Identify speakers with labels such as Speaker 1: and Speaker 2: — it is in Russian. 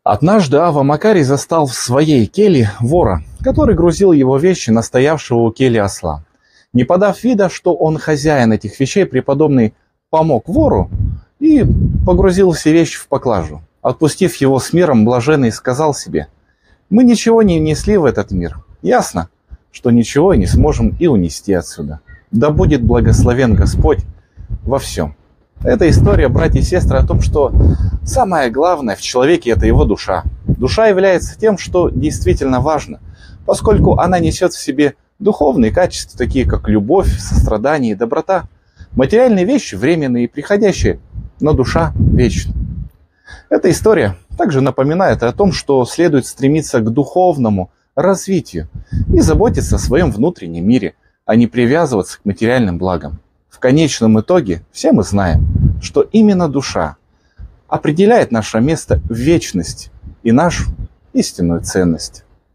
Speaker 1: Однажды Ава Макарий застал в своей келье вора, который грузил его вещи на стоявшего у кельи осла. Не подав вида, что он хозяин этих вещей, преподобный помог вору и погрузил все вещи в поклажу. Отпустив его с миром, блаженный сказал себе: «Мы ничего не внесли в этот мир. Ясно, что ничего не сможем и унести отсюда. Да будет благословен Господь во всем». Эта история, братья и сестры, о том, что самое главное в человеке – это его душа. Душа является тем, что действительно важно, поскольку она несет в себе духовные качества, такие как любовь, сострадание и доброта. Материальные вещи временные и приходящие, но душа вечна. Эта история также напоминает о том, что следует стремиться к духовному развитию и заботиться о своем внутреннем мире, а не привязываться к материальным благам. В конечном итоге все мы знаем, что именно душа определяет наше место в вечности и нашу истинную ценность.